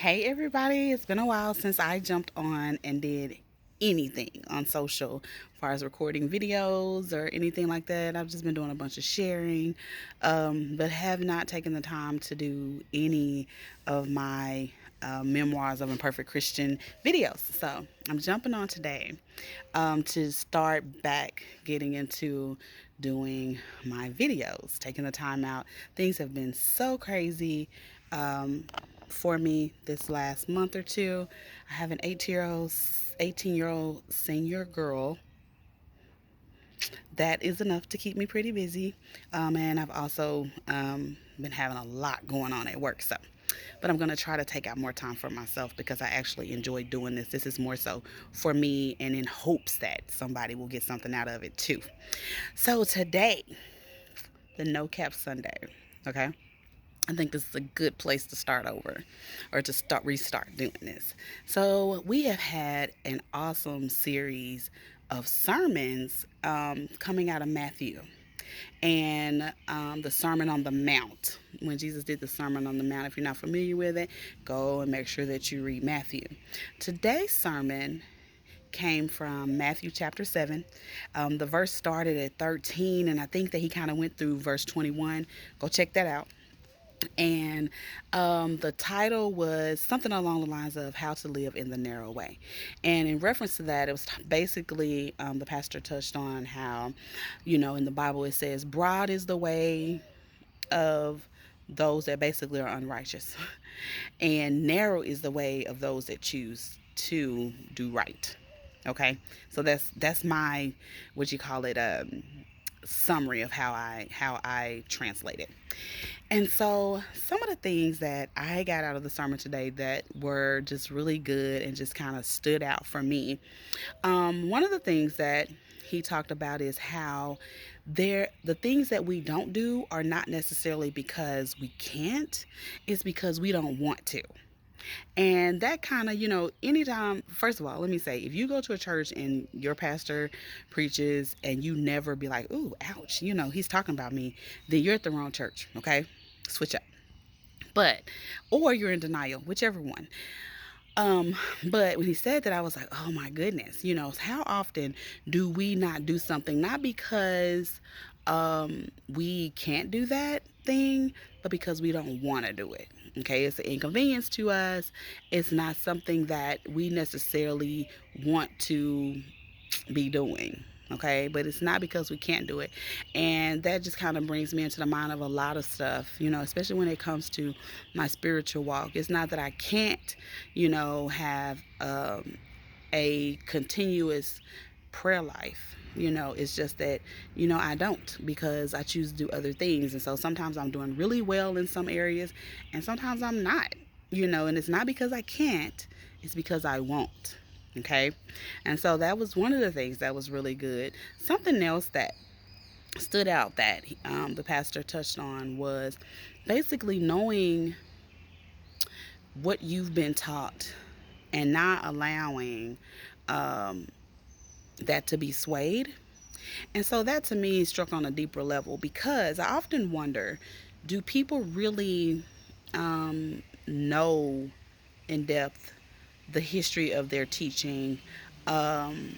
Hey everybody, it's been a while since I jumped on and did anything on social as far as recording videos or anything like that. I've just been doing a bunch of sharing, but have not taken the time to do any of my memoirs of imperfect Christian videos. So I'm jumping on today to start back getting into doing my videos, taking the time out. Things have been so crazy um, for me this last month or two. I have an 18-year old senior girl that is enough to keep me pretty busy. And I've also been having a lot going on at work. But I'm going to try to take out more time for myself because I actually enjoy doing this. This is more so for me and in hopes that somebody will get something out of it too. So today, the No Cap Sunday. Okay. I think this is a good place to start over or to restart doing this. So, we have had an awesome series of sermons coming out of Matthew and the Sermon on the Mount. When Jesus did the Sermon on the Mount, if you're not familiar with it, go and make sure that you read Matthew. Today's sermon came from Matthew chapter 7. The verse started at 13, and I think that he kind of went through verse 21. Go check that out. And the title was something along the lines of How to Live in the Narrow Way. And in reference to that, it was basically the pastor touched on how, in the Bible it says, broad is the way of those that basically are unrighteous, and narrow is the way of those that choose to do right. Okay, so that's my what you call it summary of how I translate it. And so, some of the things that I got out of the sermon today that were just really good and just kind of stood out for me. One of the things that he talked about is how the things that we don't do are not necessarily because we can't, it's because we don't want to. And that kind of, anytime, first of all, let me say, if you go to a church and your pastor preaches and you never be like, ooh, ouch, he's talking about me, then you're at the wrong church, okay? Switch up. But, or you're in denial, whichever one. Um, but when he said that, I was like, oh my goodness, how often do we not do something, not because we can't do that thing, but because we don't want to do it. Okay, it's an inconvenience to us. It's not something that we necessarily want to be doing. Okay, but it's not because we can't do it. And that just kind of brings me into the mind of a lot of stuff, especially when it comes to my spiritual walk. It's not that I can't, have a continuous prayer life. It's just that, I don't, because I choose to do other things. And so sometimes I'm doing really well in some areas and sometimes I'm not, and it's not because I can't, it's because I won't. Okay. And so that was one of the things that was really good. Something else that stood out that the pastor touched on was basically knowing what you've been taught and not allowing um, that to be swayed. And so that to me struck on a deeper level because I often wonder, do people really know in depth the history of their teaching? Um,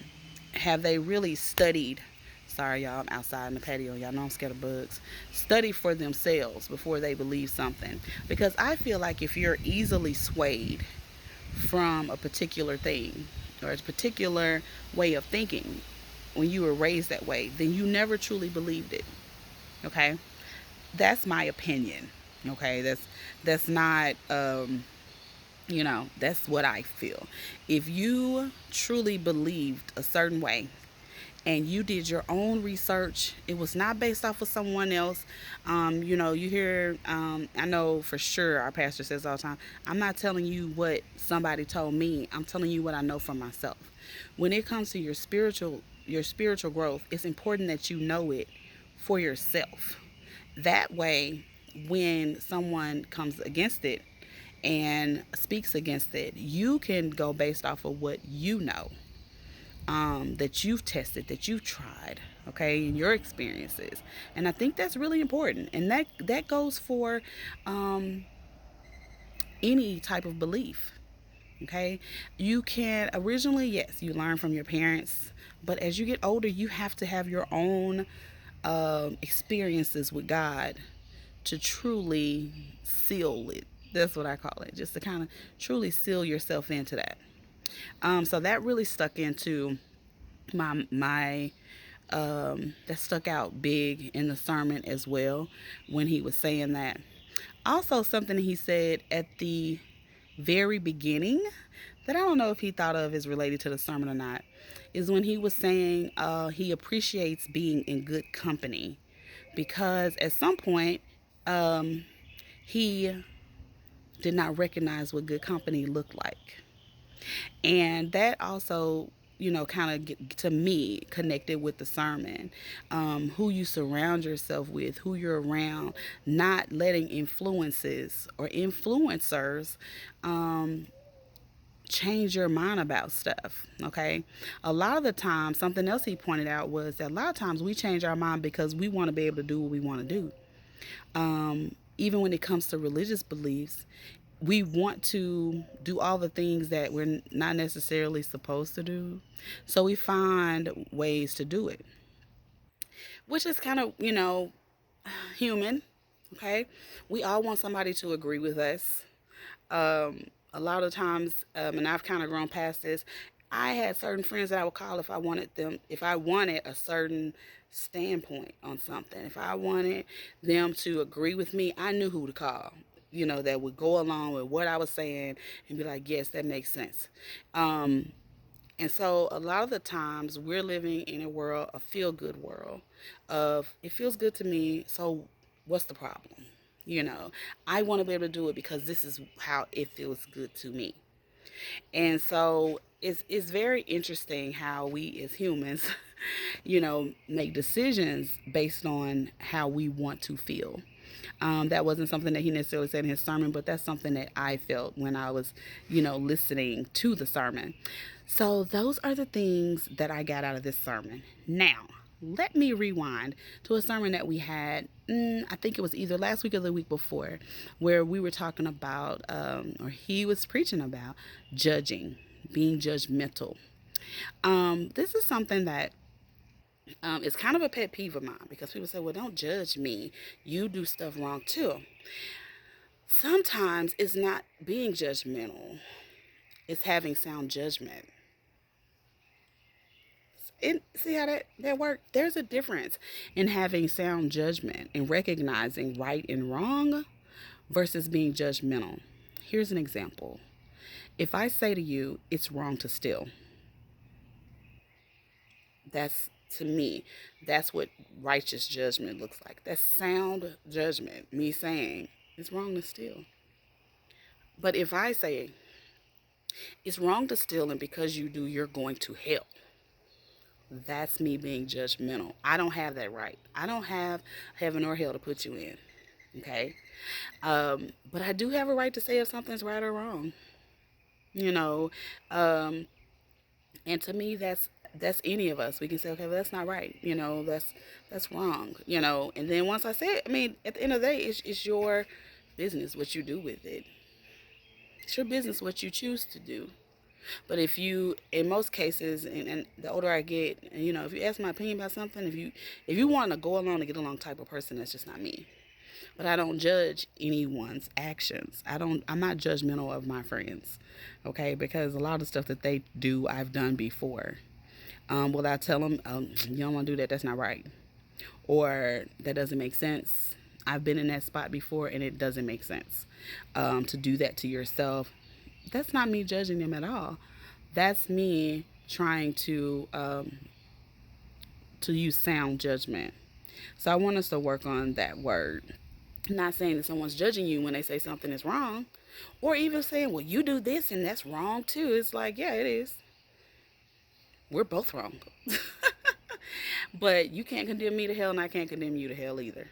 have they really studied? Sorry, y'all, I'm outside in the patio. Y'all know I'm scared of bugs. Study for themselves before they believe something. Because I feel like if you're easily swayed from a particular thing or a particular way of thinking when you were raised that way, then you never truly believed it. Okay? That's my opinion. Okay? That's not that's what I feel. If you truly believed a certain way and you did your own research, it was not based off of someone else. You hear, I know for sure our pastor says all the time, I'm not telling you what somebody told me, I'm telling you what I know for myself. When it comes to your spiritual growth, it's important that you know it for yourself. That way, when someone comes against it and speaks against it, you can go based off of what you know, that you've tested, that you've tried, okay, in your experiences. And I think that's really important. And that goes for any type of belief. Okay, you can originally, yes, you learn from your parents, but as you get older, you have to have your own experiences with God to truly seal it. That's what I call it, just to kind of truly seal yourself into that. So that really stuck into my that stuck out big in the sermon as well when he was saying that. Also, something he said at the very beginning that I don't know if he thought of as related to the sermon or not is when he was saying he appreciates being in good company because at some point um, he did not recognize what good company looked like. And that also, kind of to me connected with the sermon. Who you surround yourself with, who you're around, not letting influences or influencers change your mind about stuff. Okay. A lot of the time, something else he pointed out was that a lot of times we change our mind because we want to be able to do what we want to do. Even when it comes to religious beliefs, we want to do all the things that we're not necessarily supposed to do. So we find ways to do it, which is kind of, human. Okay. We all want somebody to agree with us. A lot of times, and I've kind of grown past this, I had certain friends that I would call if I wanted a certain standpoint on something, if I wanted them to agree with me, I knew who to call, that would go along with what I was saying and be like, yes, that makes sense. And so a lot of the times we're living in a world, a feel good world of it feels good to me. So what's the problem? I want to be able to do it because this is how it feels good to me. And so it's very interesting how we as humans, make decisions based on how we want to feel. That wasn't something that he necessarily said in his sermon, but that's something that I felt when I was, listening to the sermon. So those are the things that I got out of this sermon. Now, let me rewind to a sermon that we had, I think it was either last week or the week before, where we were talking about, or he was preaching about judging, being judgmental. This is something that is kind of a pet peeve of mine because people say, well, don't judge me. You do stuff wrong too. Sometimes it's not being judgmental, it's having sound judgment. And see how that works? There's a difference in having sound judgment and recognizing right and wrong versus being judgmental. Here's an example. If I say to you, it's wrong to steal, that's to me, that's what righteous judgment looks like. That's sound judgment, me saying it's wrong to steal. But if I say it's wrong to steal and because you do, you're going to hell, that's me being judgmental. I don't have that right. I don't have heaven or hell to put you in. Okay. But I do have a right to say if something's right or wrong. You know, um, and to me, that's any of us. We can say, okay, well, that's not right. That's wrong. And then once I say it, I mean, at the end of the day, it's your business what you do with it. It's your business what you choose to do. But if you, in most cases, and the older I get, and, if you ask my opinion about something, if you want to go along and get along type of person, that's just not me. But I don't judge anyone's actions. I'm not judgmental of my friends, okay? Because a lot of stuff that they do, I've done before. Will I tell them, you don't want to do that? That's not right, or that doesn't make sense. I've been in that spot before, and it doesn't make sense to do that to yourself. That's not me judging them at all. That's me trying to use sound judgment. So I want us to work on that word. I'm not saying that someone's judging you when they say something is wrong, or even saying, well, you do this and that's wrong too. It's like, yeah, it is. We're both wrong. But you can't condemn me to hell, and I can't condemn you to hell either.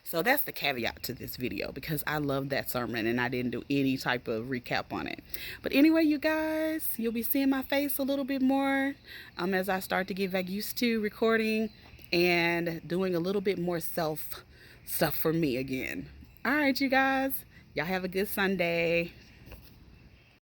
So that's the caveat to this video, because I love that sermon and I didn't do any type of recap on it. But anyway, you guys, you'll be seeing my face a little bit more as I start to get back used to recording and doing a little bit more self stuff for me again. All right, you guys, y'all have a good Sunday.